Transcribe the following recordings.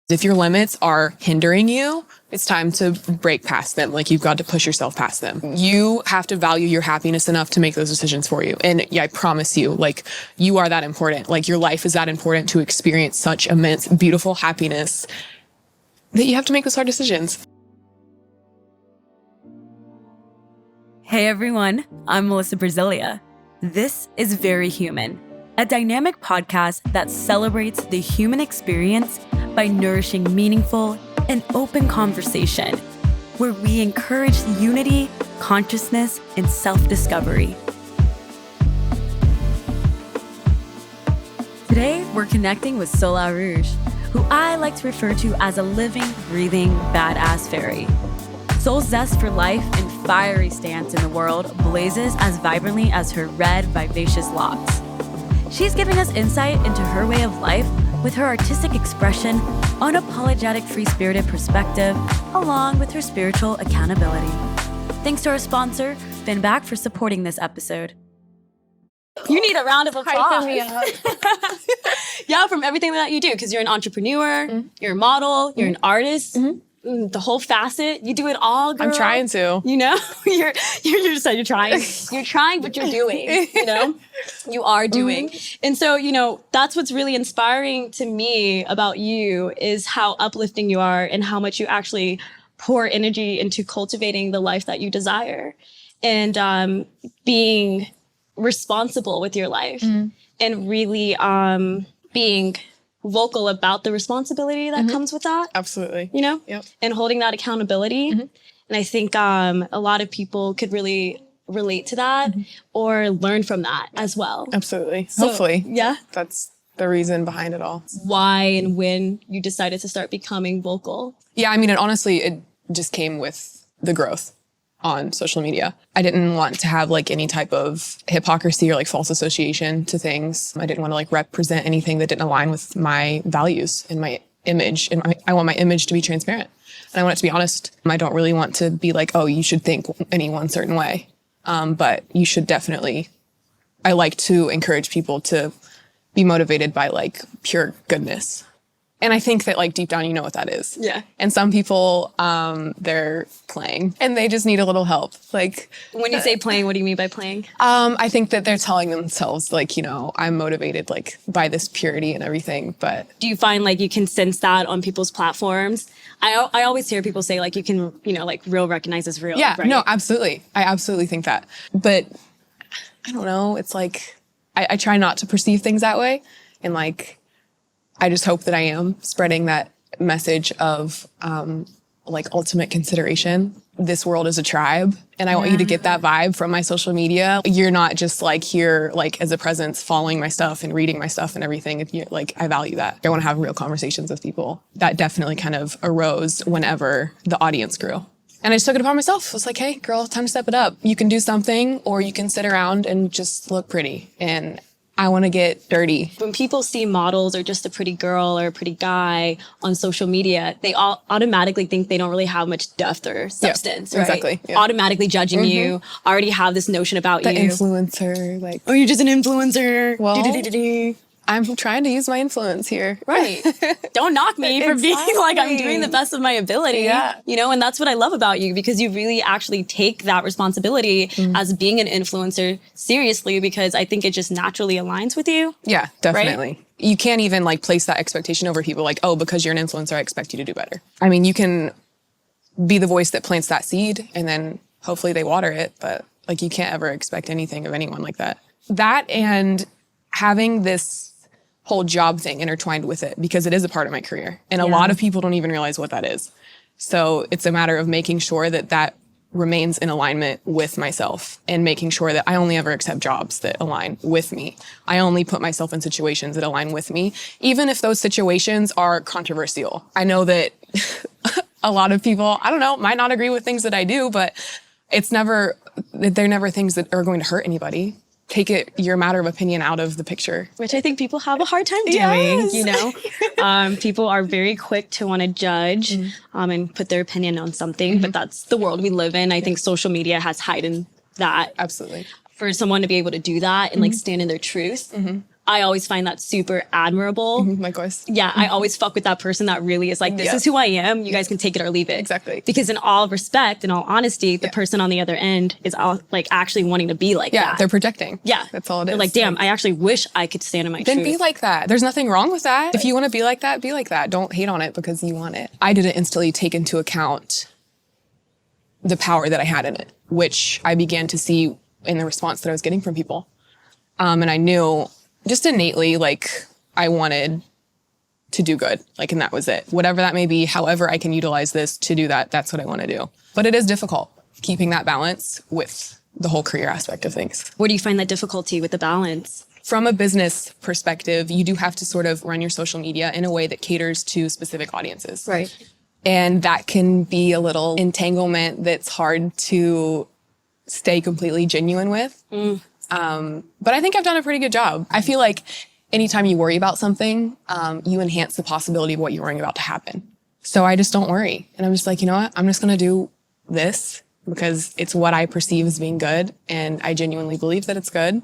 If your limits are hindering you, it's time to break past them. Like, you've got to push yourself past them. You have to value your happiness enough to make those decisions for you. And yeah, I promise you, like, you are that important. Like, your life is that important to experience such immense, beautiful happiness that you have to make those hard decisions. Hey everyone, I'm Melissa Brasilia. This is Very Human, a dynamic podcast that celebrates the human experience by nourishing meaningful and open conversation, where we encourage unity, consciousness, and self-discovery. Today, we're connecting with Souladay, who I like to refer to as a living, breathing, badass fairy. Soul's zest for life and fiery stance in the world blazes as vibrantly as her red, vivacious locks. She's giving us insight into her way of life with her artistic expression, unapologetic, free-spirited perspective, along with her spiritual accountability. Thanks to our sponsor, Finback, for supporting this episode. You need a round of applause. Yeah, from everything that you do, because you're an entrepreneur, you're a model, you're an artist. The whole facet, you do it all, girl. I'm trying to. You know, you're trying. You're trying, but you're doing, you know? You are doing. And so, you know, that's what's really inspiring to me about you is how uplifting you are and how much you actually pour energy into cultivating the life that you desire and being responsible with your life and really being vocal about the responsibility that comes with that. Absolutely. You know? Yep. And holding that accountability. And I think a lot of people could really relate to that or learn from that as well. Absolutely. So, hopefully. Yeah. That's the reason behind it all. Why and when you decided to start becoming vocal? Yeah, I mean, honestly, it just came with the growth on social media. I didn't want to have like any type of hypocrisy or like false association to things. I didn't want to like represent anything that didn't align with my values and my image. And I want my image to be transparent. And I want it to be honest. I don't really want to be like, oh, you should think any one certain way. But you should definitely, I like to encourage people to be motivated by like pure goodness. And I think that like deep down, you know what that is. Yeah. And some people, they're playing and they just need a little help. Like, When you say playing, what do you mean by playing? I think that they're telling themselves like, you know, I'm motivated like by this purity and everything. But Do you find like you can sense that on people's platforms? I always hear people say like you can, you know, like real recognizes real. yeah, right? no, absolutely. I absolutely think that. But I don't know. It's like, I try not to perceive things that way. And like, I just hope that I am spreading that message of like ultimate consideration. This world is a tribe, and I want you to get that vibe from my social media. You're not just like here like as a presence following my stuff and reading my stuff and everything. If you're, like, I value that. I want to have real conversations with people. That definitely kind of arose whenever the audience grew. And I just took it upon myself. I was like, hey, girl, time to step it up. You can do something, or you can sit around and just look pretty. And I want to get dirty. When people see models or just a pretty girl or a pretty guy on social media, they all automatically think they don't really have much depth or substance, right? Exactly. Yeah. Automatically judging you, already have this notion about The you. influencer, like, Oh, you're just an influencer. Well, Do-do-do-do-do. I'm trying to use my influence here. Right. Don't knock me for being like I'm doing the best of my ability. Yeah. You know, and that's what I love about you, because you really actually take that responsibility as being an influencer seriously, because I think it just naturally aligns with you. Yeah, definitely. Right? You can't even like place that expectation over people like, oh, because you're an influencer, I expect you to do better. I mean, you can be the voice that plants that seed and then hopefully they water it, but like you can't ever expect anything of anyone like that. That and having this whole job thing intertwined with it, because it is a part of my career. And a lot of people don't even realize what that is. So it's a matter of making sure that that remains in alignment with myself and making sure that I only ever accept jobs that align with me. I only put myself in situations that align with me, even if those situations are controversial. I know that a lot of people, I don't know, might not agree with things that I do, but they're never things that are going to hurt anybody. Take your matter of opinion out of the picture. Which I think people have a hard time doing, you know? People are very quick to want to judge and put their opinion on something, but that's the world we live in. I think social media has heightened that. Absolutely. For someone to be able to do that and like stand in their truth, I always find that super admirable. Likewise. Yeah, I always fuck with that person that really is like, this is who I am. You guys can take it or leave it. Exactly. Because in all respect, in all honesty, the person on the other end is all, like actually wanting to be like that. Yeah, they're projecting. Yeah. That's all it is. They're like, damn, I actually wish I could stand in my Then truth. be like that. There's nothing wrong with that. If you want to be like that, be like that. Don't hate on it because you want it. I didn't instantly take into account the power that I had in it, which I began to see in the response that I was getting from people. And I knew just innately, like, I wanted to do good. Like, and that was it. Whatever that may be, however I can utilize this to do that, that's what I want to do. But it is difficult keeping that balance with the whole career aspect of things. Where do you find that difficulty with the balance? From a business perspective, you do have to sort of run your social media in a way that caters to specific audiences. Right. And that can be a little entanglement that's hard to stay completely genuine with. But I think I've done a pretty good job. I feel like anytime you worry about something, you enhance the possibility of what you're worrying about to happen. So I just don't worry. And I'm just like, you know what? I'm just going to do this because it's what I perceive as being good. And I genuinely believe that it's good.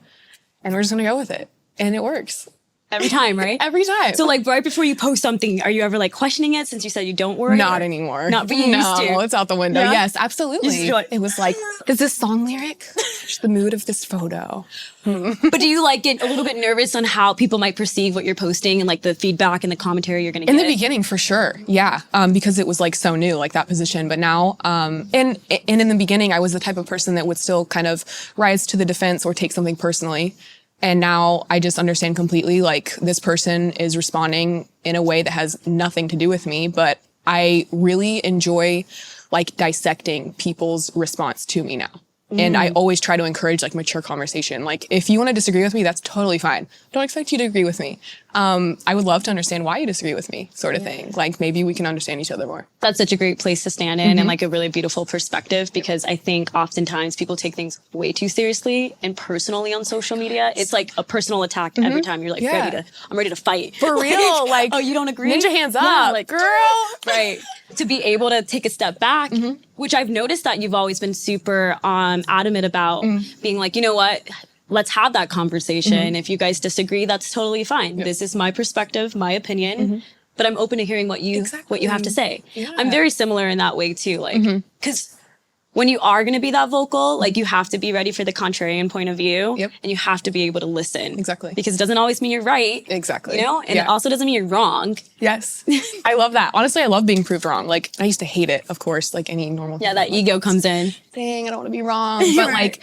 And we're just going to go with it. And it works. Every time, right? Every time. So like right before you post something, are you ever like questioning it since you said you don't worry? Not anymore. Not, but you used to. No, it's out the window. Yeah? Yes, absolutely. Like, it was like, is this song lyric? Just the mood of this photo. But do you like get a little bit nervous on how people might perceive what you're posting and like the feedback and the commentary you're going to get? In the beginning, for sure. Yeah. Because it was like so new, like that position. But now, and in the beginning, I was the type of person that would still kind of rise to the defense or take something personally. And now I just understand completely, like, this person is responding in a way that has nothing to do with me, but I really enjoy, like, dissecting people's response to me now. And I always try to encourage, like, mature conversation. Like, if you want to disagree with me, that's totally fine. Don't expect you to agree with me. I would love to understand why you disagree with me, sort of thing. Like, maybe we can understand each other more. That's such a great place to stand in and like a really beautiful perspective, because I think oftentimes people take things way too seriously and personally on social media. It's like a personal attack every time you're like, I'm ready to fight. For real. Like, oh, you don't agree? Ninja hands up. Yeah, like, girl. Right. To be able to take a step back, which I've noticed that you've always been super adamant about being like, you know what? Let's have that conversation. If you guys disagree, that's totally fine. This is my perspective, my opinion, but I'm open to hearing what you have to say. Yeah. I'm very similar in that way too. Like, because when you are going to be that vocal, like you have to be ready for the contrarian point of view, and you have to be able to listen. Exactly. Because it doesn't always mean you're right. Exactly. You know, and it also doesn't mean you're wrong. Yes. I love that. Honestly, I love being proved wrong. Like, I used to hate it, of course, like any normal. Yeah, that ego comes in. Dang, I don't want to be wrong. But like,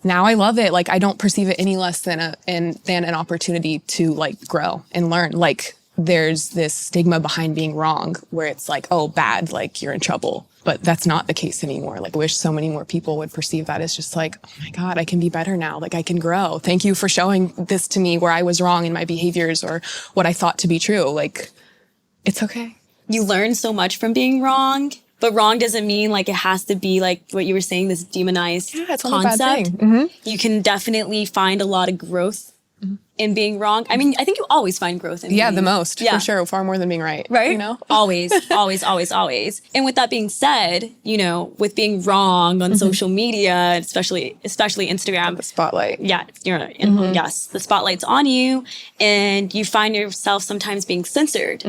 now I love it. Like, I don't perceive it any less than an opportunity to like grow and learn. Like, there's this stigma behind being wrong where it's like, oh, bad, like you're in trouble. But that's not the case anymore. Like, I wish so many more people would perceive that as just like, oh my God, I can be better now. Like, I can grow. Thank you for showing this to me where I was wrong in my behaviors or what I thought to be true. Like, it's okay. You learn so much from being wrong, but wrong doesn't mean like it has to be like what you were saying, this demonized it's concept. not a bad thing. You can definitely find a lot of growth in being wrong. I mean, I think you always find growth in being, the most, for sure. Far more than being right. Right? You know? Always, always, always, always. And with that being said, you know, with being wrong on social media, especially Instagram. The spotlight. Yeah, yes, the spotlight's on you and you find yourself sometimes being censored.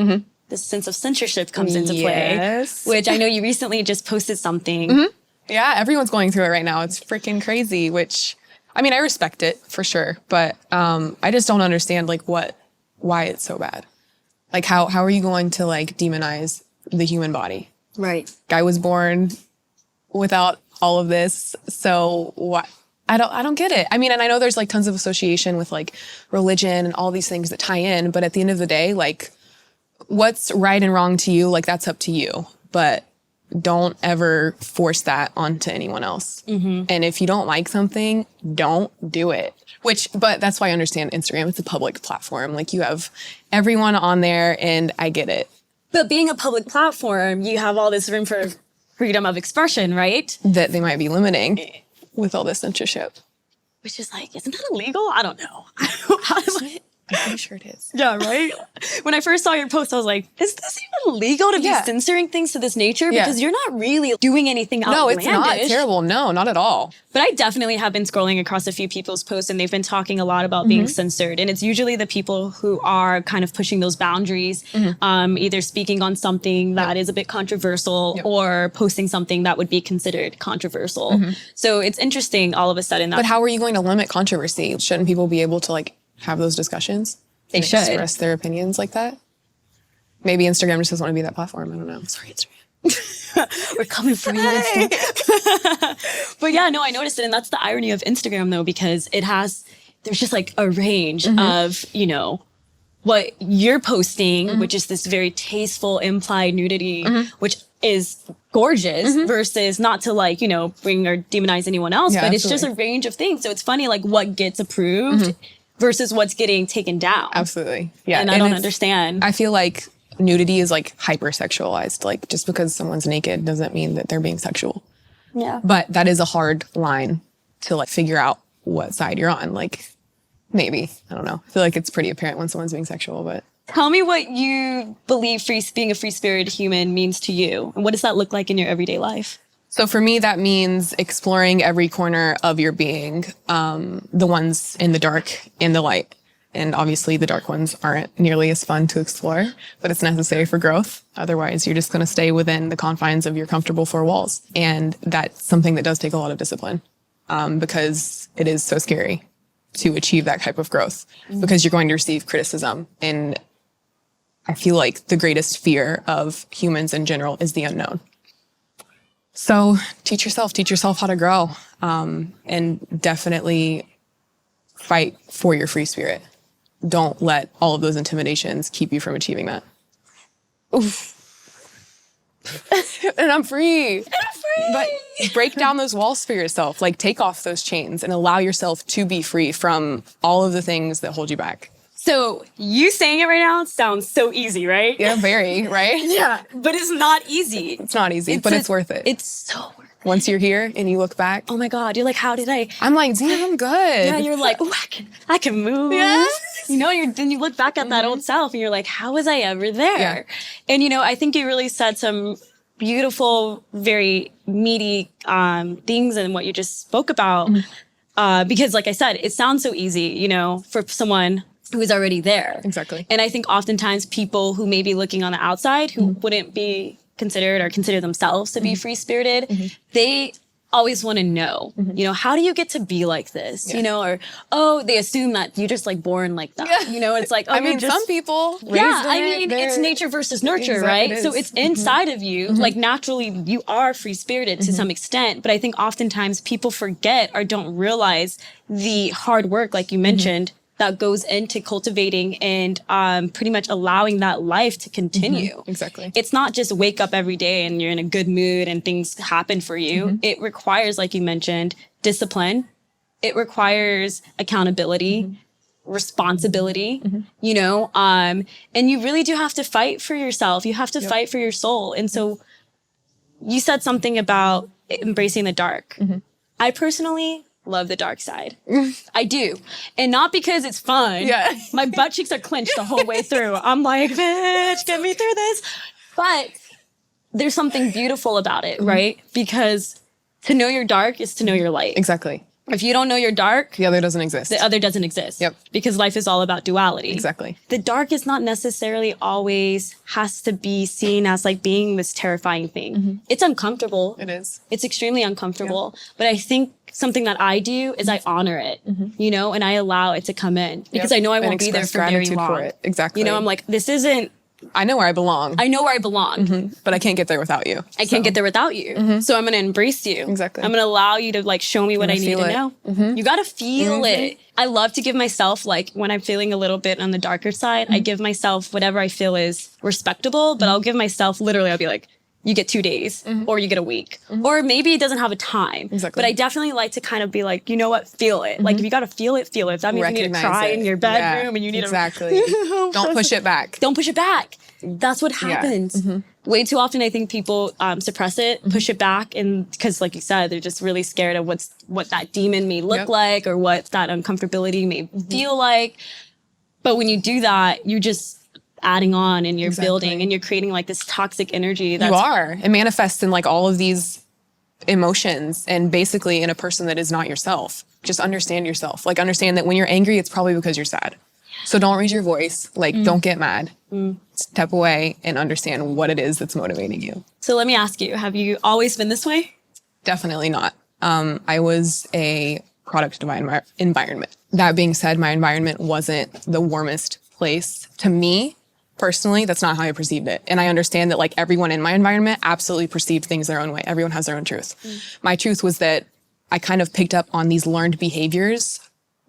This sense of censorship comes into play, which I know you recently just posted something. Yeah, everyone's going through it right now. It's freaking crazy, which, I mean, I respect it for sure, but I just don't understand like why it's so bad. Like how are you going to like demonize the human body? Right. Guy was born without all of this, so what? I don't get it. I mean, and I know there's like tons of association with like religion and all these things that tie in, but at the end of the day, like what's right and wrong to you, like that's up to you. But don't ever force that onto anyone else. And if you don't like something, don't do it. But that's why I understand Instagram. It's a public platform. Like you have everyone on there and I get it. But being a public platform, you have all this room for freedom of expression, right? That they might be limiting with all this censorship. Which is like, isn't that illegal? I don't know. I'm pretty sure it is. Yeah, right? When I first saw your post, I was like, is this even legal to be censoring things to this nature? Because you're not really doing anything outlandish. No, it's not terrible. No, not at all. But I definitely have been scrolling across a few people's posts, and they've been talking a lot about being censored. And it's usually the people who are kind of pushing those boundaries, either speaking on something that is a bit controversial or posting something that would be considered controversial. So it's interesting all of a sudden. But how are you going to limit controversy? Shouldn't people be able to like have those discussions? They should express their opinions like that. Maybe Instagram just doesn't want to be that platform. I don't know. Sorry, Instagram. We're coming for you. Instagram. But yeah, no, I noticed it. And that's the irony of Instagram though, because there's just like a range of, you know, what you're posting, which is this very tasteful implied nudity, which is gorgeous versus not to like, you know, bring or demonize anyone else, but it's just a range of things. So it's funny, like what gets approved versus what's getting taken down. Absolutely. Yeah. And I don't understand. I feel like nudity is like hypersexualized. Like just because someone's naked doesn't mean that they're being sexual. Yeah. But that is a hard line to like figure out what side you're on. Like maybe, I don't know. I feel like it's pretty apparent when someone's being sexual, but. Tell me what you believe being a free-spirited human means to you. And what does that look like in your everyday life? So for me, that means exploring every corner of your being, the ones in the dark and the light. And obviously the dark ones aren't nearly as fun to explore, but it's necessary for growth. Otherwise, you're just going to stay within the confines of your comfortable four walls. And that's something that does take a lot of discipline, because it is so scary to achieve that type of growth because you're going to receive criticism. And I feel like the greatest fear of humans in general is the unknown. So teach yourself how to grow, and definitely fight for your free spirit. Don't let all of those intimidations keep you from achieving that. Oof. And I'm free. But break down those walls for yourself. Like take off those chains and allow yourself to be free from all of the things that hold you back. So you saying it right now sounds so easy, right? Yeah, very, right? Yeah, but it's not easy. It's not easy, but it's worth it. It's so worth it. Once you're here and you look back. Oh my God, you're like, how did I? I'm like, damn, I'm good. Yeah, you're like, oh, I can move. Yes. You know, then you look back at that old self and you're like, how was I ever there? Yeah. And, you know, I think you really said some beautiful, very meaty things in what you just spoke about. Because like I said, it sounds so easy, you know, for someone who is already there. Exactly. And I think oftentimes people who may be looking on the outside, who wouldn't be considered or consider themselves to be free-spirited, they always want to know, you know, how do you get to be like this? You know, or, oh, they assume that you're just like born like that. You know, it's like, oh, I mean, just, some people. yeah, I mean, it's nature versus nurture, right? So it's inside of you. Like naturally, you are free-spirited to some extent. But I think oftentimes people forget or don't realize the hard work, like you mentioned, that goes into cultivating and pretty much allowing that life to continue. Exactly. It's not just wake up every day and you're in a good mood and things happen for you. It requires, like you mentioned, discipline. It requires accountability, responsibility, you know, and you really do have to fight for yourself. You have to fight for your soul. And so you said something about embracing the dark. I personally love the dark side. I do. And not because it's fun. Yeah. My butt cheeks are clenched the whole way through. I'm like, bitch, get me through this. But there's something beautiful about it, right? Because to know your dark is to know your light. Exactly. If you don't know your dark, The other doesn't exist. the other doesn't exist. Yep. Because life is all about duality. Exactly. The dark is not necessarily always has to be seen as like being this terrifying thing. It's uncomfortable. It is. It's extremely uncomfortable. But I think something that I do is I honor it, you know, and I allow it to come in because I know I And won't be there express for very gratitude long. for it. Exactly. You know, I'm like, this isn't, I know where I belong. I know where I belong. But I can't get there without you. I can't get there without you. So I'm going to embrace you. Exactly. I'm going to allow you to like show me what I need feel to it. know. You got to feel it. I love to give myself, like when I'm feeling a little bit on the darker side, I give myself whatever I feel is respectable, but I'll give myself literally, I'll be like, you get 2 days or you get a week or maybe it doesn't have a time. Exactly. But I definitely like to kind of be like, you know what, feel it. Like if you got to feel it, feel it. If that means you need to Recognize cry it. in your bedroom Yeah, and you need exactly. Don't push it back. don't push it back. That's what happens. Way too often, I think people suppress it, push it back, and because, like you said, they're just really scared of what that demon may look like or what that uncomfortability may feel like. But when you do that, you're just adding on and you're Exactly. building and you're creating like this toxic energy. You are. It manifests in like all of these emotions and basically in a person that is not yourself. Just understand yourself. Like understand that when you're angry, it's probably because you're sad. So don't raise your voice. Like don't get mad. Step away and understand what it is that's motivating you. So let me ask you, have you always been this way? Definitely not. I was a product of my environment. That being said, my environment wasn't the warmest place to me. Personally, that's not how I perceived it. And I understand that like everyone in my environment absolutely perceived things their own way. Everyone has their own truth. My truth was that I kind of picked up on these learned behaviors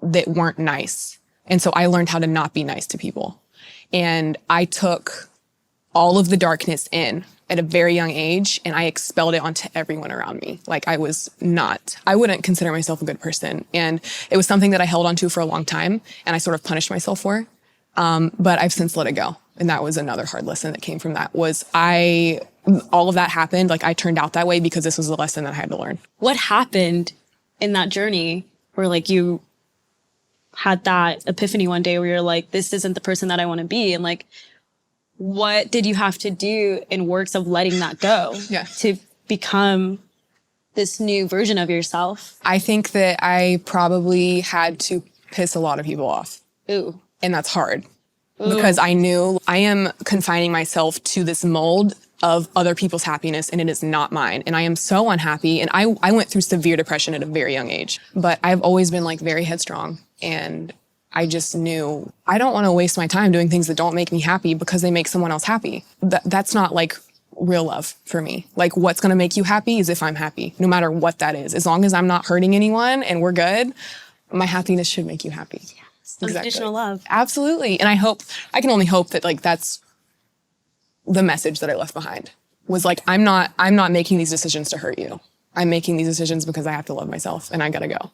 that weren't nice. And so I learned how to not be nice to people. And I took all of the darkness in at a very young age and I expelled it onto everyone around me. Like I wouldn't consider myself a good person. And it was something that I held onto for a long time and I sort of punished myself for. But I've since let it go. And that was another hard lesson that came from that was all of that happened. Like I turned out that way because this was a lesson that I had to learn. What happened in that journey where like you had that epiphany one day where you're like, this isn't the person that I want to be? And like, what did you have to do in works of letting that go to become this new version of yourself? I think that I probably had to piss a lot of people off. Ooh. And that's hard. Because I knew I am confining myself to this mold of other people's happiness and it is not mine. And I am so unhappy. And I went through severe depression at a very young age. But I've always been like very headstrong. And I just knew I don't want to waste my time doing things that don't make me happy because they make someone else happy. That's not like real love for me. Like what's going to make you happy is if I'm happy, no matter what that is. As long as I'm not hurting anyone and we're good, my happiness should make you happy. Unconditional love. Absolutely. And I can only hope that like that's the message that I left behind was like, I'm not making these decisions to hurt you. I'm making these decisions because I have to love myself and I gotta go.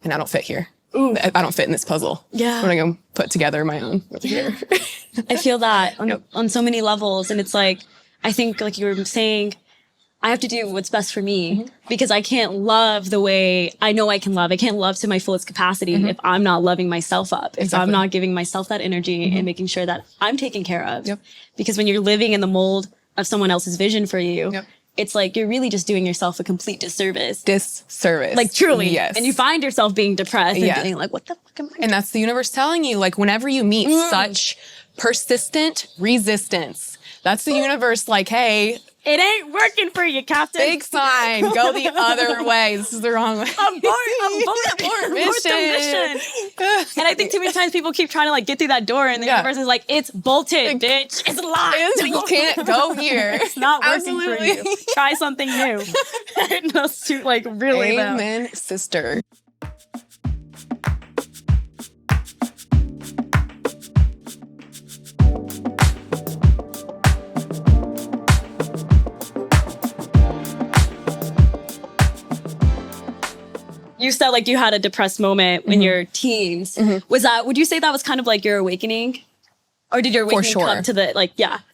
And I don't fit here. Ooh. I don't fit in this puzzle. Yeah. I'm gonna go put together my own over here. I feel that on so many levels. And it's like, I think like you were saying, I have to do what's best for me because I can't love the way I know I can love. I can't love to my fullest capacity if I'm not loving myself up, if I'm not giving myself that energy and making sure that I'm taken care of. Yep. Because when you're living in the mold of someone else's vision for you, it's like you're really just doing yourself a complete disservice. Like truly. Yes. And you find yourself being depressed and being like, what the fuck am I doing? And that's the universe telling you, like whenever you meet such persistent resistance, that's the universe like, hey, it ain't working for you, Captain. big sign. Go the other way. This is the wrong way. Abort the mission. And I think too many times people keep trying to like get through that door and the universe is like, it's bolted, bitch. It's locked. You can't go here. It's not working for you. Try something new. And those two like really Amen, sister. You said like you had a depressed moment in your teens. Would you say that was kind of like your awakening? Or did your awakening come to the,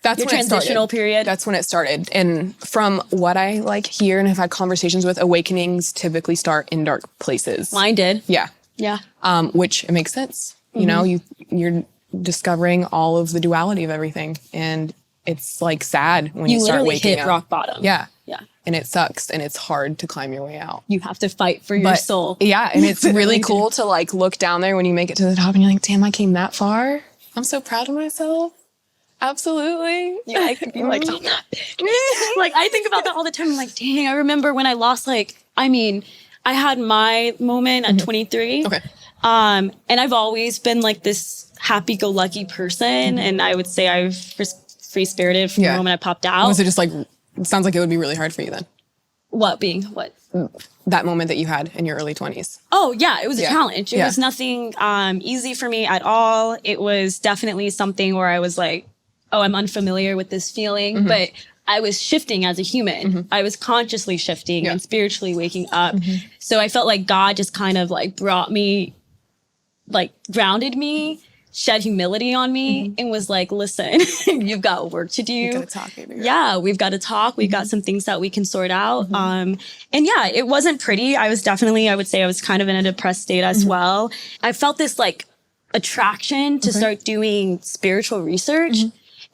that's your when transitional period? That's when it started. And from what I like hear and have had conversations with, awakenings typically start in dark places. Mine did. Yeah. Yeah. Which it makes sense. You know, you're discovering all of the duality of everything. And it's like sad when you start waking up. You literally hit rock bottom. Yeah. Yeah. And it sucks and it's hard to climb your way out. You have to fight for your soul. Yeah. And it's really cool to like look down there when you make it to the top and you're like, damn, I came that far. I'm so proud of myself. Absolutely. Yeah, I could be like, I'm not big. Like, I think about that all the time. I'm like, dang, I remember when I lost, I had my moment at 23. Okay. And I've always been like this happy-go-lucky person. And I would say I've free-spirited from the moment I popped out. Was it just like, it sounds like it would be really hard for you then. What being? What? That moment that you had in your early 20s. Oh, yeah. It was a challenge. It was nothing easy for me at all. It was definitely something where I was like, oh, I'm unfamiliar with this feeling. But I was shifting as a human. I was consciously shifting and spiritually waking up. So I felt like God just kind of like brought me, like grounded me, shed humility on me and was like, listen, you've got work to do. You gotta talk, baby girl. Yeah, we've got to talk. We've got some things that we can sort out. And yeah, it wasn't pretty. I would say I was kind of in a depressed state as well. I felt this like attraction to start doing spiritual research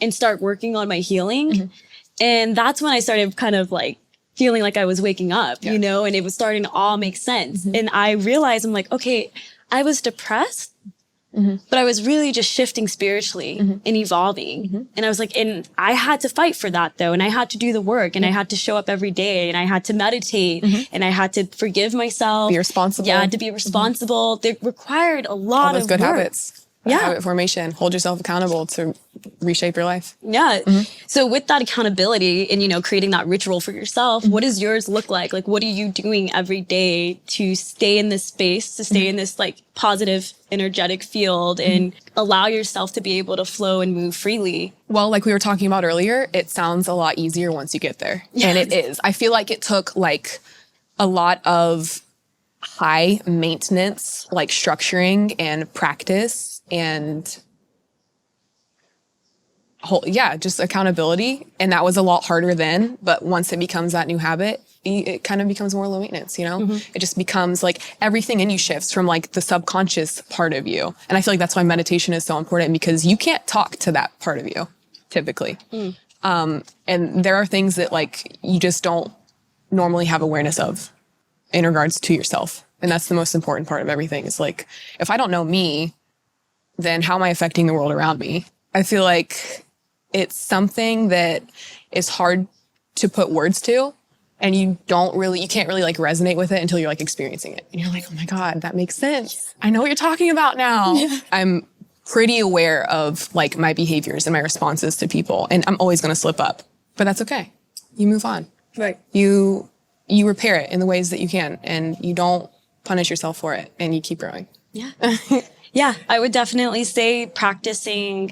and start working on my healing. And that's when I started kind of like feeling like I was waking up, you know, and it was starting to all make sense. And I realized I'm like, okay, I was depressed, but I was really just shifting spiritually and evolving. And I was like, and I had to fight for that though. And I had to do the work and I had to show up every day and I had to meditate and I had to forgive myself. Be responsible. Yeah, to be responsible. They required a lot All those of good work. habits. Habit formation. Hold yourself accountable to reshape your life. Yeah. So with that accountability and, you know, creating that ritual for yourself, what does yours look like? Like, what are you doing every day to stay in this space, to stay in this like positive, energetic field and allow yourself to be able to flow and move freely? Well, like we were talking about earlier, it sounds a lot easier once you get there. And it is. I feel like it took like a lot of high maintenance, like structuring and practice and just accountability. And that was a lot harder then. But once it becomes that new habit, it kind of becomes more low maintenance, you know? It just becomes like everything in you shifts from like the subconscious part of you. And I feel like that's why meditation is so important because you can't talk to that part of you typically. And there are things that like you just don't normally have awareness of in regards to yourself. And that's the most important part of everything is like, if I don't know me, then how am I affecting the world around me? I feel like it's something that is hard to put words to and you can't really like resonate with it until you're like experiencing it. And you're like, oh my God, that makes sense. I know what you're talking about now. Yeah. I'm pretty aware of like my behaviors and my responses to people and I'm always going to slip up, but that's okay. You move on. Right. You repair it in the ways that you can and you don't punish yourself for it and you keep growing. Yeah. Yeah, I would definitely say practicing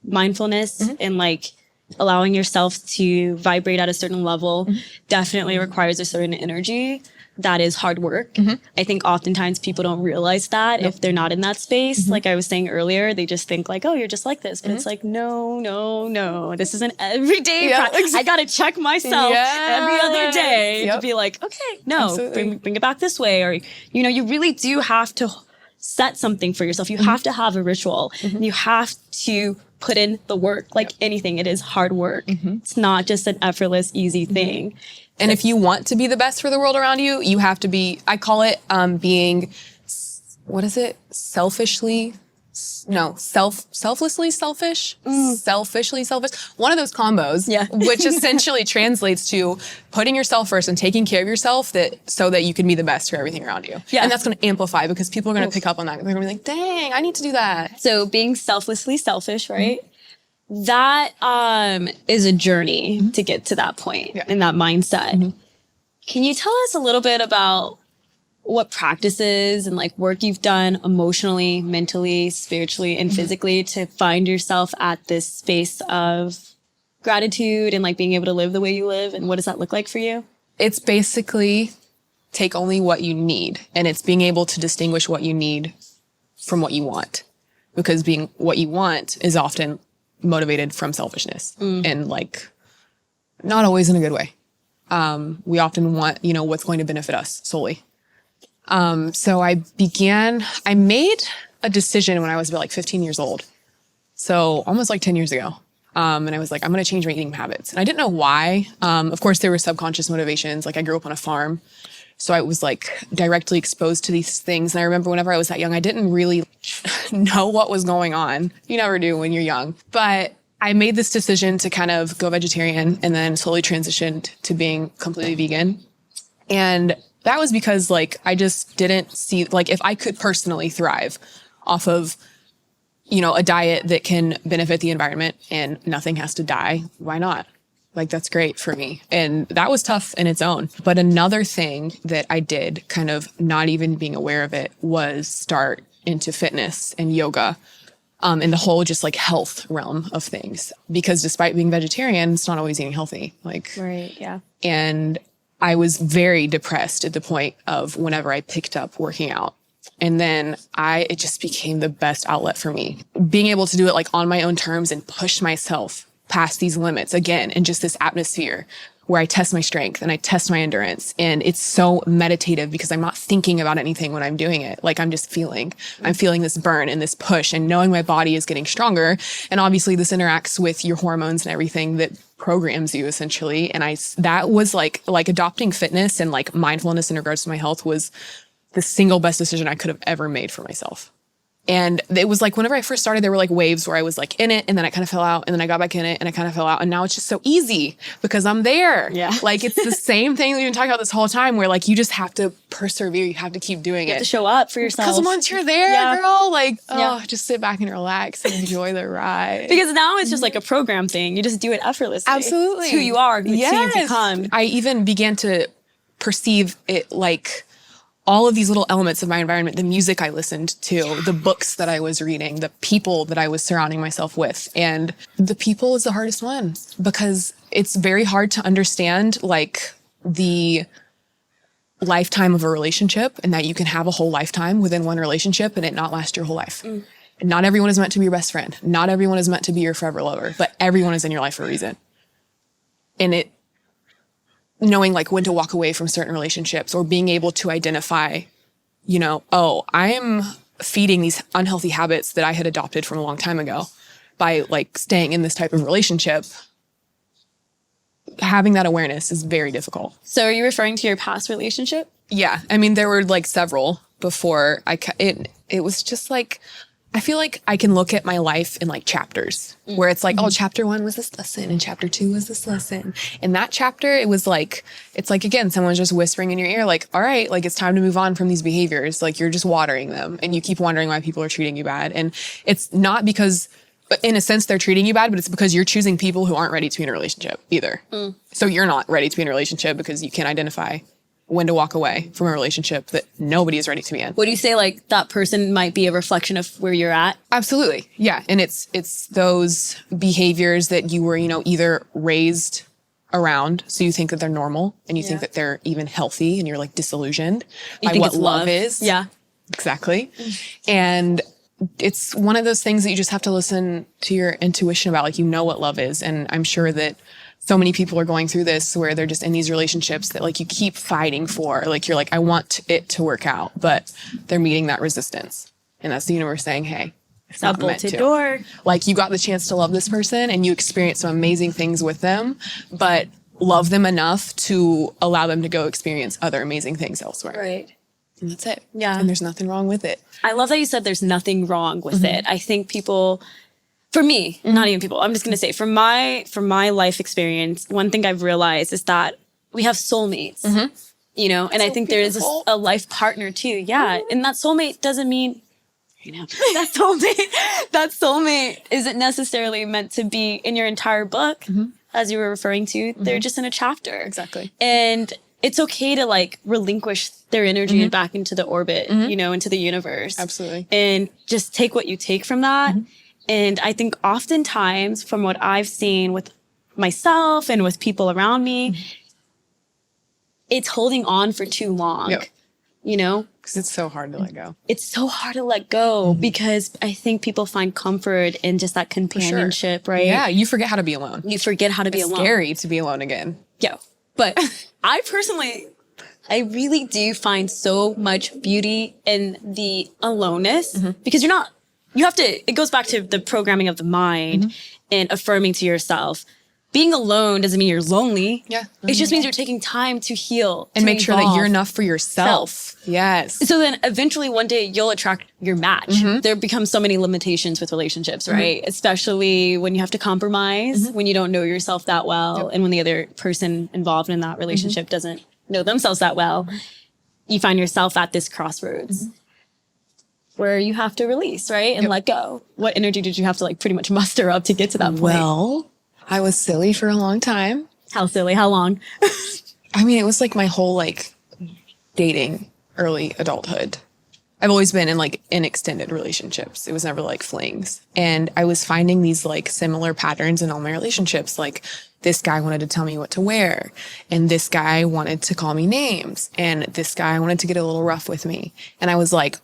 mindfulness and like allowing yourself to vibrate at a certain level definitely requires a certain energy. That is hard work. I think oftentimes people don't realize that if they're not in that space. Like I was saying earlier, they just think like, oh, you're just like this. But it's like, no. This is an everyday practice. I got to check myself every other day to be like, okay, no, bring it back this way. Or, you know, you really do have to set something for yourself. You have to have a ritual. You have to put in the work. Like anything, it is hard work. It's not just an effortless, easy thing. And if you want to be the best for the world around you, you have to be, I call it being, what is it? Selfishly selfish. One of those combos, which essentially translates to putting yourself first and taking care of yourself so that you can be the best for everything around you. Yeah. And that's going to amplify because people are going to pick up on that. They're going to be like, dang, I need to do that. So being selflessly selfish, right? That is a journey to get to that point in that mindset. Can you tell us a little bit about what practices and like work you've done emotionally, mentally, spiritually, and physically to find yourself at this space of gratitude and like being able to live the way you live? And what does that look like for you? It's basically take only what you need. And it's being able to distinguish what you need from what you want. Because being what you want is often motivated from selfishness and like not always in a good way. We often want, you know, what's going to benefit us solely. So I made a decision when I was about like 15 years old. So almost like 10 years ago. And I was like, I'm going to change my eating habits. And I didn't know why. Of course, there were subconscious motivations. Like I grew up on a farm. So I was like directly exposed to these things. And I remember whenever I was that young, I didn't really know what was going on. You never do when you're young. But I made this decision to kind of go vegetarian and then slowly transitioned to being completely vegan. And that was because like, I just didn't see, like if I could personally thrive off of, you know, a diet that can benefit the environment and nothing has to die, why not? Like, that's great for me. And that was tough in its own. But another thing that I did, kind of not even being aware of it, was start into fitness and yoga, and the whole just like health realm of things. Because despite being vegetarian, it's not always eating healthy. Like, right, yeah. And I was very depressed at the point of whenever I picked up working out. And then it just became the best outlet for me. Being able to do it like on my own terms and push myself past these limits again in just this atmosphere where I test my strength and I test my endurance. And it's so meditative because I'm not thinking about anything when I'm doing it. Like I'm feeling this burn and this push and knowing my body is getting stronger. And obviously this interacts with your hormones and everything that programs you essentially. And that was like adopting fitness and like mindfulness in regards to my health was the single best decision I could have ever made for myself. And it was like, whenever I first started, there were like waves where I was like in it and then I kind of fell out and then I got back in it and I kind of fell out. And now it's just so easy because I'm there. Yeah. Like it's the same thing that we've been talking about this whole time where like, you just have to persevere. You have to keep doing it. You have to show up for yourself. Because once you're there, girl, like, just sit back and relax and enjoy the ride. Because now it's just like a program thing. You just do it effortlessly. Absolutely. It's who you are. It's who you've become. I even began to perceive it like all of these little elements of my environment, the music I listened to, the books that I was reading, the people that I was surrounding myself with. And the people is the hardest one because it's very hard to understand like the lifetime of a relationship and that you can have a whole lifetime within one relationship and it not last your whole life. Not everyone is meant to be your best friend. Not everyone is meant to be your forever lover, but everyone is in your life for a reason. And knowing like when to walk away from certain relationships or being able to identify, you know, oh, I'm feeding these unhealthy habits that I had adopted from a long time ago by like staying in this type of relationship. Having that awareness is very difficult. So are you referring to your past relationship? Yeah. I mean, there were like several before it was just like, I feel like I can look at my life in like chapters where it's like, oh, chapter 1 was this lesson and chapter 2 was this lesson. And that chapter, it's like, again, someone's just whispering in your ear, like, all right, like it's time to move on from these behaviors. Like you're just watering them and you keep wondering why people are treating you bad. And it's not because in a sense they're treating you bad, but it's because you're choosing people who aren't ready to be in a relationship either. So you're not ready to be in a relationship because you can't identify when to walk away from a relationship that nobody is ready to be in. Would you say like that person might be a reflection of where you're at? Absolutely. Yeah. And it's those behaviors that you were, you know, either raised around. So you think that they're normal and you think that they're even healthy and you're like disillusioned by what love is. Yeah. Exactly. And it's one of those things that you just have to listen to your intuition about. Like, you know what love is. And I'm sure that so many people are going through this where they're just in these relationships that like you keep fighting for. Like you're like, I want it to work out, but they're meeting that resistance. And that's the universe saying, hey, it's not meant to. Door. Like you got the chance to love this person and you experienced some amazing things with them, but love them enough to allow them to go experience other amazing things elsewhere. Right. And that's it. Yeah. And there's nothing wrong with it. I love that you said there's nothing wrong with it. I think people, for me, not even people, I'm just going to say from my life experience, one thing I've realized is that we have soulmates, you know, and I think there is a life partner too. Yeah. And that soulmate doesn't mean, you know, that soulmate isn't necessarily meant to be in your entire book, as you were referring to. They're just in a chapter. Exactly. And it's okay to like relinquish their energy and back into the orbit, you know, into the universe. Absolutely. And just take what you take from that. And I think oftentimes from what I've seen with myself and with people around me, it's holding on for too long, you know? Because it's so hard to let go. It's so hard to let go because I think people find comfort in just that companionship, right? Yeah, you forget how to be alone. You forget how to be alone. It's scary to be alone again. Yeah. But I really do find so much beauty in the aloneness because it goes back to the programming of the mind and affirming to yourself. Being alone doesn't mean you're lonely. Yeah. It just means you're taking time to heal. And make sure that you're enough for yourself. Yes. So then eventually one day you'll attract your match. There become so many limitations with relationships, right? Especially when you have to compromise, when you don't know yourself that well, and when the other person involved in that relationship doesn't know themselves that well. You find yourself at this crossroads where you have to release, right? And let go. What energy did you have to like pretty much muster up to get to that point? Well, I was silly for a long time. How silly? How long? I mean, it was like my whole like dating early adulthood. I've always been in extended relationships. It was never like flings. And I was finding these like similar patterns in all my relationships. Like this guy wanted to tell me what to wear. And this guy wanted to call me names. And this guy wanted to get a little rough with me. And I was like,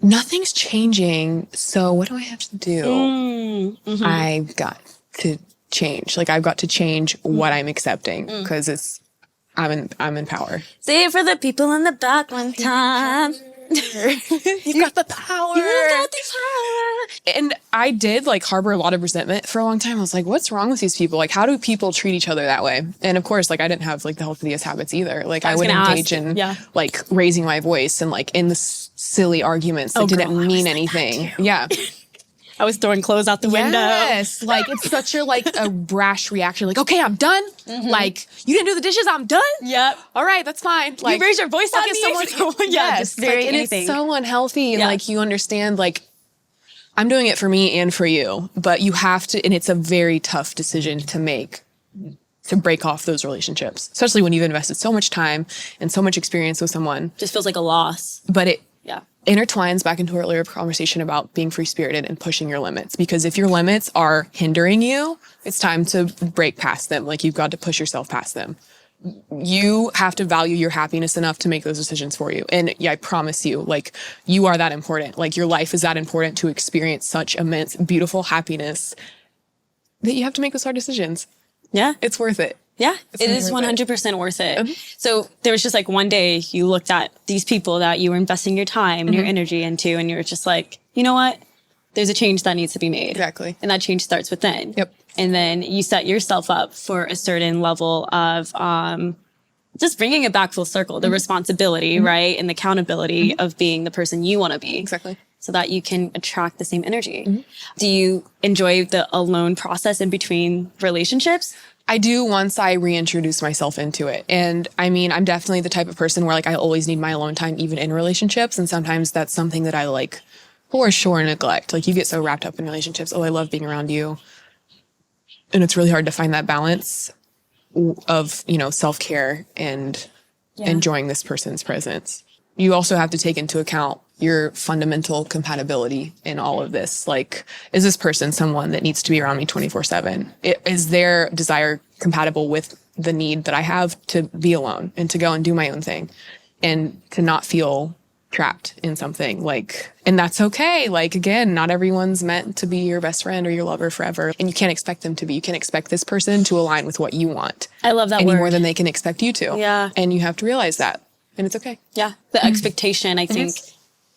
nothing's changing. So what do I have to do? I've got to change. Like I've got to change what I'm accepting because I'm in power. Say it for the people in the back one time. You got the power. You got the power. And I did like harbor a lot of resentment for a long time. I was like, what's wrong with these people? Like, how do people treat each other that way? And of course, like I didn't have like the healthiest habits either. Like I would engage in like raising my voice and like in the silly arguments that didn't mean anything. Yeah. I was throwing clothes out the window. Yes. Like it's such a like a brash reaction. Like, okay, I'm done. Like you didn't do the dishes. I'm done. Yep. All right. That's fine. Like you raise your voice at me. Yes. Just very like, and anything. it's so unhealthy. And like you understand like I'm doing it for me and for you, but you have to, and it's a very tough decision to make to break off those relationships, especially when you've invested so much time and so much experience with someone. Just feels like a loss. But it intertwines back into our earlier conversation about being free-spirited and pushing your limits. Because if your limits are hindering you, it's time to break past them. Like you've got to push yourself past them. You have to value your happiness enough to make those decisions for you. And I promise you, like you are that important. Like your life is that important to experience such immense, beautiful happiness that you have to make those hard decisions. Yeah. It's worth it. Yeah, it is 100% worth it. So there was just like one day you looked at these people that you were investing your time and your energy into, and you were just like, you know what? There's a change that needs to be made. Exactly. And that change starts within. Yep. And then you set yourself up for a certain level of just bringing it back full circle, the responsibility, right? And the accountability of being the person you want to be. Exactly. So that you can attract the same energy. Do you enjoy the alone process in between relationships? I do once I reintroduce myself into it. And I mean, I'm definitely the type of person where like I always need my alone time, even in relationships. And sometimes that's something that I like for sure neglect. Like you get so wrapped up in relationships. Oh, I love being around you. And it's really hard to find that balance of, you know, self-care and enjoying this person's presence. You also have to take into account your fundamental compatibility in all of this. Like, is this person someone that needs to be around me 24/7? Is their desire compatible with the need that I have to be alone and to go and do my own thing and to not feel trapped in something? Like, and that's okay. Like, again, not everyone's meant to be your best friend or your lover forever. And you can't expect them to be. You can't expect this person to align with what you want. I love that any word. more than they can expect you to. Yeah. And you have to realize that. And it's okay. Yeah. The expectation, I think,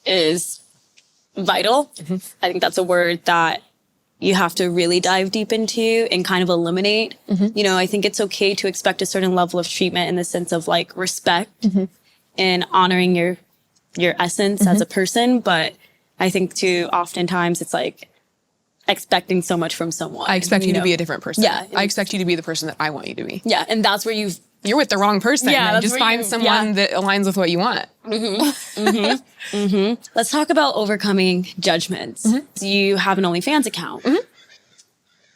is vital. I think that's a word that you have to really dive deep into and kind of eliminate. You know, I think it's okay to expect a certain level of treatment in the sense of like respect and honoring your essence as a person. But I think too, oftentimes it's like expecting so much from someone. I expect you to be a different person. Yeah. I expect you to be the person that I want you to be. Yeah. And that's where You're with the wrong person. Yeah, Just find someone that aligns with what you want. Let's talk about overcoming judgments. You have an OnlyFans account.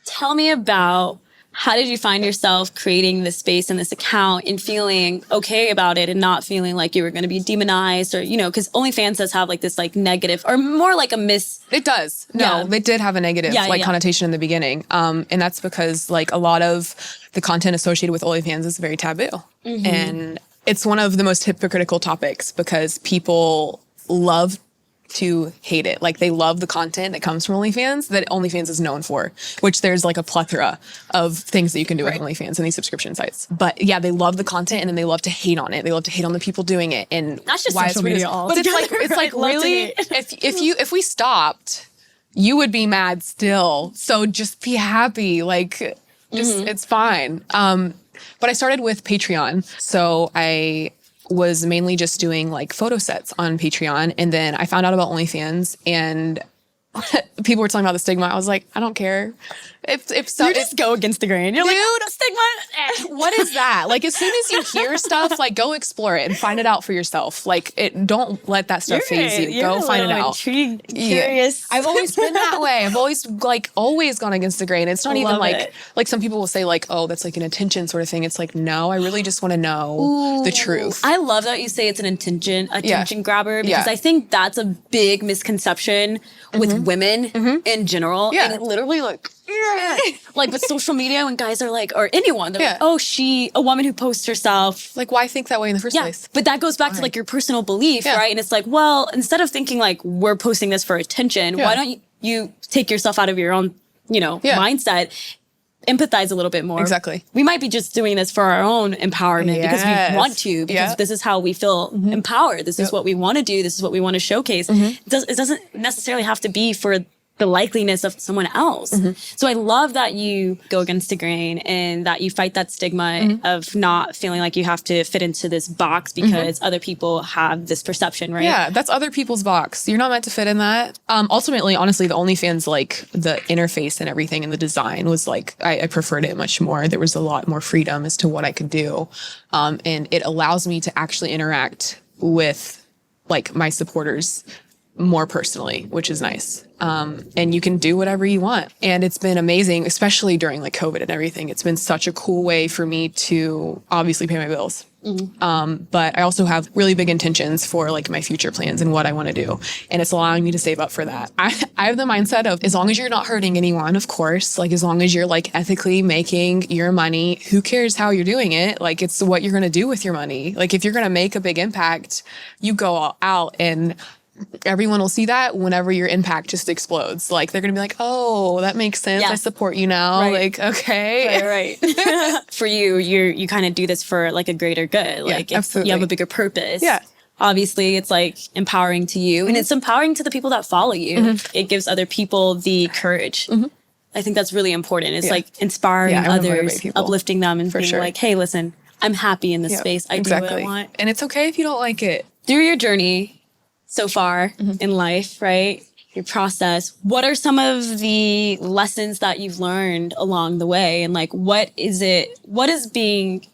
Tell me about how did you find yourself creating this space in this account and feeling okay about it and not feeling like you were going to be demonized or, you know, because OnlyFans does have like this like negative or more like a It does. No, it did have a negative connotation in the beginning. And that's because like a lot of the content associated with OnlyFans is very taboo. And it's one of the most hypocritical topics because people love to hate it. Like they love the content that comes from OnlyFans that OnlyFans is known for, which there's like a plethora of things that you can do with OnlyFans and these subscription sites. But yeah, they love the content and then they love to hate on it. They love to hate on the people doing it. And that's just social media all But together. it's like really, if we stopped, you would be mad still. So just be happy. Like just, it's fine. But I started with Patreon. So I was mainly just doing like photo sets on Patreon. And then I found out about OnlyFans and people were talking about the stigma. I was like, I don't care. If so, you just go against the grain. You're like, stigma. What is that? Like, as soon as you hear stuff, like, go explore it and find it out for yourself. Like, don't let that stuff phase you. Go find it out. Intrigued, curious. I've always been that way. I've always gone against the grain. It's not even like some people will say like, oh, that's like an attention sort of thing. It's like, no, I really just want to know the truth. I love that you say it's an attention grabber because I think that's a big misconception with women in general. Yeah. And it literally like with social media when guys are like, or anyone, they're like, oh, a woman who posts herself. Like, why think that way in the first place? But that goes back to like your personal belief, right? And it's like, well, instead of thinking like we're posting this for attention, why don't you take yourself out of your own, mindset empathize a little bit more. Exactly. We might be just doing this for our own empowerment because we want to, because this is how we feel empowered. This is what we want to do. This is what we want to showcase. It doesn't necessarily have to be for the likeliness of someone else. So I love that you go against the grain and that you fight that stigma of not feeling like you have to fit into this box because other people have this perception, right? Yeah, that's other people's box. You're not meant to fit in that. Ultimately, honestly, the OnlyFans, like the interface and everything and the design was like, I preferred it much more. There was a lot more freedom as to what I could do. And it allows me to actually interact with like my supporters more personally, which is nice. And you can do whatever you want. And it's been amazing, especially during like COVID and everything. It's been such a cool way for me to obviously pay my bills. But I also have really big intentions for like my future plans and what I want to do. And it's allowing me to save up for that. I have the mindset of as long as you're not hurting anyone, of course, like as long as you're like ethically making your money, who cares how you're doing it? Like it's what you're going to do with your money. Like if you're going to make a big impact, you go all out and everyone will see that whenever your impact just explodes. Like they're going to be like, oh, that makes sense. I support you now. Right. Like, okay. Right. For you kind of do this for like a greater good. Like absolutely. You have a bigger purpose. Yeah. Obviously it's like empowering to you and it's empowering to the people that follow you. It gives other people the courage. I think that's really important. It's like inspiring others, uplifting them and being like, hey, listen, I'm happy in this space. I do what I want. And it's okay if you don't like it. Through your journey so far in life, right? Your process. What are some of the lessons that you've learned along the way? And like, what is being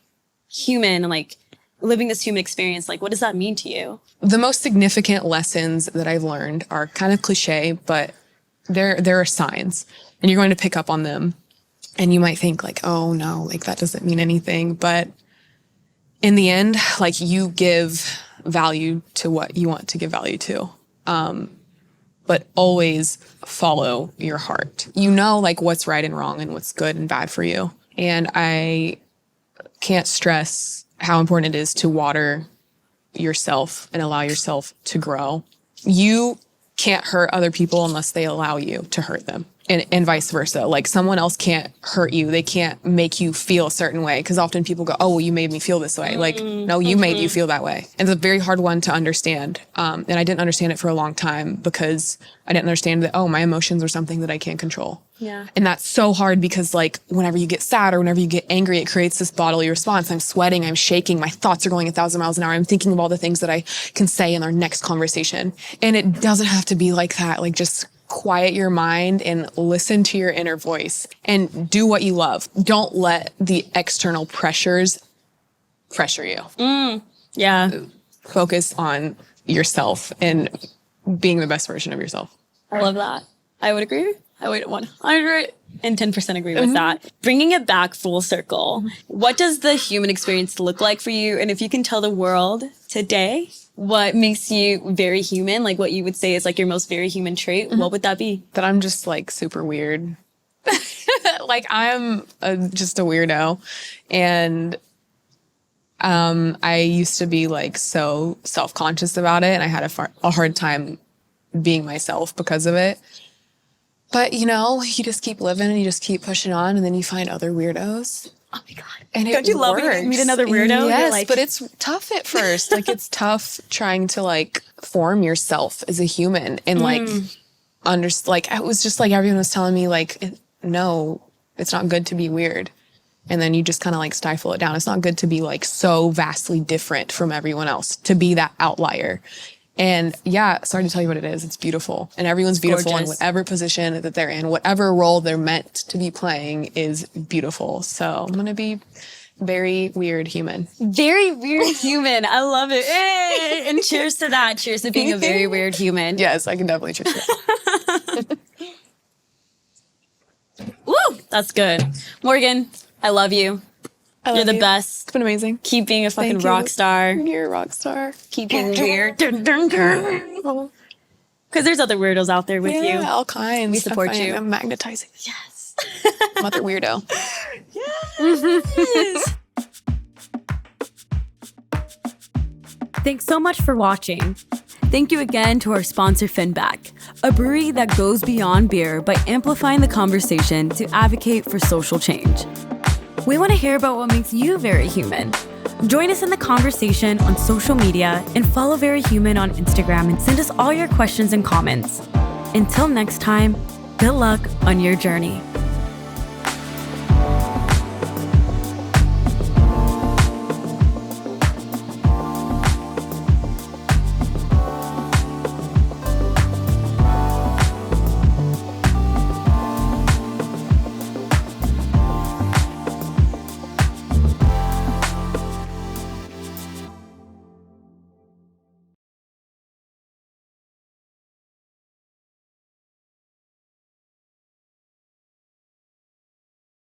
human and like living this human experience? Like, what does that mean to you? The most significant lessons that I've learned are kind of cliche, but there are signs and you're going to pick up on them. And you might think like, oh no, like that doesn't mean anything. But in the end, like you give value to what you want to give value to. But always follow your heart. You know, like what's right and wrong and what's good and bad for you. And I can't stress how important it is to water yourself and allow yourself to grow. You can't hurt other people unless they allow you to hurt them. And vice versa. Like someone else can't hurt you. They can't make you feel a certain way. Because often people go, oh, well, you made me feel this way. Like, no, you made you feel that way. And it's a very hard one to understand. And I didn't understand it for a long time because I didn't understand that, oh, my emotions are something that I can't control. Yeah. And that's so hard because like whenever you get sad or whenever you get angry, it creates this bodily response. I'm sweating, I'm shaking, my thoughts are going 1,000 miles an hour. I'm thinking of all the things that I can say in our next conversation. And it doesn't have to be like that. Like just quiet your mind and listen to your inner voice and do what you love. Don't let the external pressures pressure you. Yeah. Focus on yourself and being the best version of yourself. I love that. I would agree. I would 110% agree with that. Bringing it back full circle, what does the human experience look like for you? And if you can tell the world today what makes you very human, like what you would say is like your most very human trait, what would that be? That I'm just like super weird. Like I'm just a weirdo. And I used to be like so self-conscious about it. And I had a hard time being myself because of it. But you know, you just keep living and you just keep pushing on and then you find other weirdos. Oh my God. And don't you love when you meet another weirdo? Yes, like... but it's tough at first. Like it's tough trying to like form yourself as a human and like like it was just like everyone was telling me like, no, it's not good to be weird. And then you just kind of like stifle it down. It's not good to be like so vastly different from everyone else, to be that outlier. And yeah, sorry to tell you what it is. It's beautiful. And everyone's beautiful in whatever position that they're in. Whatever role they're meant to be playing is beautiful. So I'm going to be very weird human. Very weird human. I love it. Hey! And cheers to that. Cheers to being a very weird human. Yes, I can definitely cheers to that. Woo! That's good. Morgan, I love you. You're the best. It's been amazing. Keep being a fucking rock star. You're a rock star. Keep being weird. Because there's other weirdos out there with you. Yeah, all kinds. We support you. I'm magnetizing. Yes. Mother weirdo. Yes. Thanks so much for watching. Thank you again to our sponsor, Finback. a brewery that goes beyond beer by amplifying the conversation to advocate for social change. We want to hear about what makes you very human. Join us in the conversation on social media and follow Very Human on Instagram and send us all your questions and comments. Until next time, good luck on your journey.